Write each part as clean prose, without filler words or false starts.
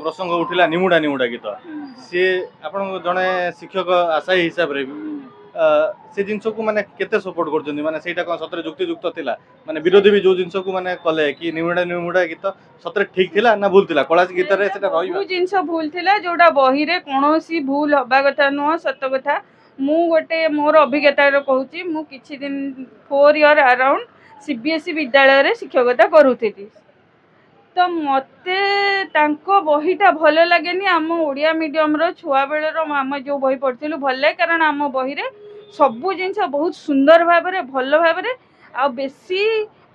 प्रसंग उठिला निमुडा निमुडा गीत सी आपण जड़े शिक्षक आशायी हिसाब से से जिनस को माने केते सपोर्ट कर माने सेटा कौन सतरे जुक्ति युक्त थिला माने विरोधी भी जो जिनस को माने कले कि निमुडा निमुडा गीत सतरे ठीक थिला ना भूल थिला कला गीत रे सेटा रहिबा जो जिनस भूल थिला जोडा बही रे कोनोसी भूल हबा कथा नुह सत कथा मु गोटे मोर अभिज्ञता कहूची मु किछि दिन 4 इयर अराउंड सीबीएसई विद्यालय रे शिक्षकता करूथि तो मते तांको बहीटा भल लगे आम ओडिया मीडियम रो छुआ बेलर आम जो बही पढ़िलु भल लगे कारण आम बही रे सबू जिनस बहुत सुंदर भाव भल भाव आ बेसी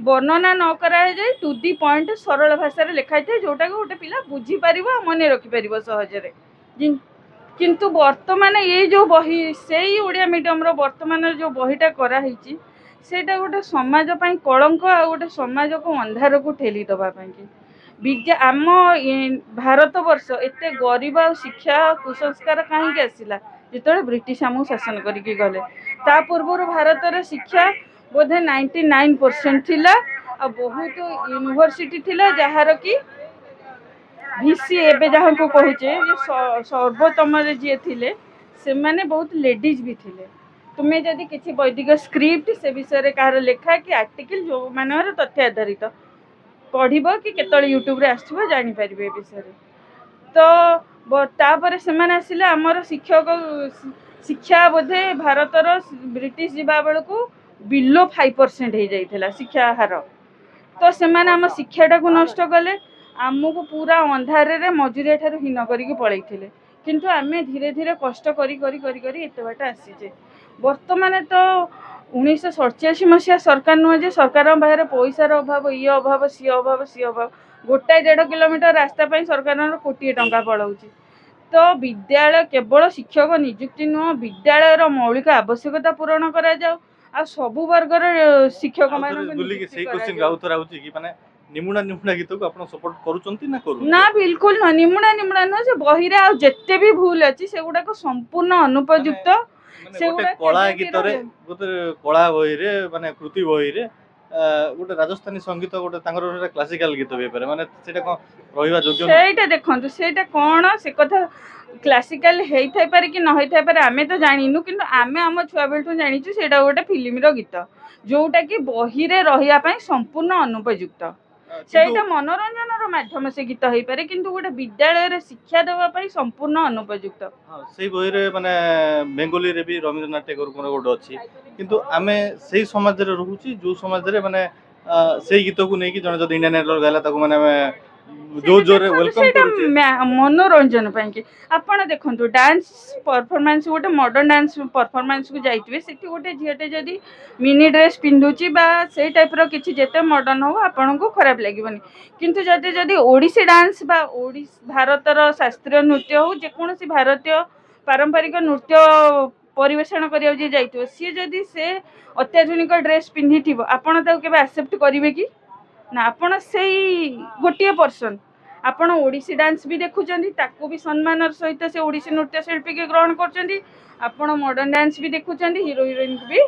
वर्णना न कराए जाए टू दी पॉइंट सरल भाषा रे लिखा जाए जोटा गोटे पिला बुझी पारिबो मन रखि पारिबो सहजरे किंतु वर्तमान ये जो बही से ओडिया मीडियम रो वर्तमान जो बहीटा करा हिची सेटा गोटे समाज पई कलंक आ गोटे समाज को अंधार को ठेली दबा पई आम भारत वर्ष एते गरीब आ शिक्षा कुसंस्कार कहीं आसला जिते ब्रिटिश आमको शासन करके गले ता पूर्व भारत रे शिक्षा बोधे 99% थिला आ बहुत यूनिवर्सिटी थिला जहार की भिसी एबे जहाँ को कहुचे सर्वोत्तम जी थिले से माने बहुत लेडीज भी थिले तुम्हें जदि किसी वैदिक स्क्रिप्ट से विषय कहार लेखा कि आर्टिकल जो मान तथ्य आधारित पढ़ब कि केतले यूट्यूब रे आसथिबो जानि परिबे ए विषय तो तापर से माने आसिले हमर शिक्षक शिक्षा बोधे भारतर ब्रिटिश जीवा बेल को बिलो 5% हो जाइथिला शिक्षा हार तो से माने हम शिक्षाटा को नष्ट कले आमको पूरा अंधारे रे मजुरिया ठार हीन करिक पळैथिले किंतु आमे धीरे धीरे कष्ट करी करी करी करी एते बाटा आसीजे वर्तमान तो 1947 मसीहा सरकार नुह जे सरकार बाहर पैसार अभाव ये अभाव सी अभाव सी अभाव गोटाए 1.5 किलोमीटर रास्ता पाई सरकार कोटी टंका पड़ाऊँच तो विद्यालय केवल शिक्षक नियुक्ति नुह विद्यालय मौलिक आवश्यकता पूरण करा जाऊ आ सबु वर्गर शिक्षक निमुडा निमुडा गीत को आपण सपोर्ट करूचंती ना करू ना बिल्कुल ना निमुडा निमुडा न से बही रे आ जत्ते भी भूल अछि सेगुडा को संपूर्ण अनुपयुक्त सेगुडा कला गीत रे गोटे कला बही रे माने कृति बही रे गोटे राजस्थानी संगीत गोटे तांगर क्लासिकल गीत भी पारे माने सेटा कोन रहिबा योग्य सेटा देखंतु सेटा कोन से कथा क्लासिकल हेई थाई पारे कि न हेई थाई पारे आमे तो जानिनु किंतु आमे हम छुआ बेलटू जानिछु सेटा गोटे फिल्म रो गीत जोटा कि बही रे रहिया पई संपूर्ण अनुपयुक्त सेटा मनोरंजन रो माध्यम से गीत हेई पारे किंतु गोटे विद्यालय रे शिक्षा देवा पई संपूर्ण अनुपयुक्त हां सेही बही रे माने बेंगोली रे भी रवींद्रनाथ टैगोर कोन गोटे अछि किंतु आमे सेही समाज रे रहूची जो समाज रे माने सेही गीत को नै कि जने जदी इंडियन आइडल गाला ताको माने जो जोरे वेलकम करूचे मनोरंजन पई कि आपण देखंतु डांस परफॉर्मेंस गोटे मॉडर्न डांस परफॉर्मेंस को जाइतबे सेठी गोटे झियटे जदी मिनी ड्रेस पिंधुची बा से टाइप रो किछि जेते मॉडर्न हो आपण को खराब लागिबनी किंतु जदी जदी ओडिसी डांस बा भारतर शास्त्रीय नृत्य हो जे कोनोसी भारतीय पारंपरिक नृत्य परिवेषण करिया जे जाइतो सी जदी से अत्याधुनिक ड्रेस पिंधिथिबो आपण ताको केबे एक्सेप्ट करिवे कि ना आपण सेही गोटिए पर्सन आपण ओडिसी डांस भी देखुचंदी ताको भी सम्मान सहित से ओडिसी नृत्य शिल्पी के ग्रहण करचंदी आपण मॉडर्न डांस भी देखुचंदी हीरो हीरोइन भी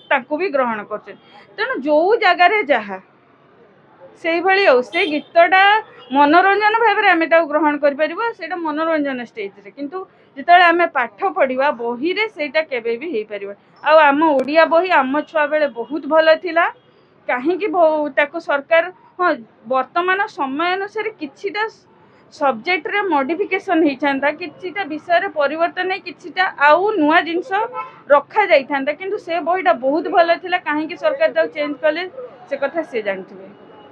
ताको भी ग्रहण करचंदी तेणु जो जगह रे जहा सेही भली हो से गीतटा मनोरंजन भाव में आम ग्रहण कर मनोरंजन स्टेज रे किंतु जिते आम पाठ पढ़ा बही रे सेटा केबे भी हो पार आम ओडिया बही आम छुआ बेले बहुत भल थिला कहीं सरकार हाँ वर्तमान समय अनुसार किछिटा सब्जेक्ट रे मॉडिफिकेशन होता किछिटा विषय रे परिवर्तन किछिटा आउ नुआ जिनस रखा जाइथा किंतु से बहीटा बहुत भल थिला कहीं सरकार चेंज कले से कथा से जानथिबे।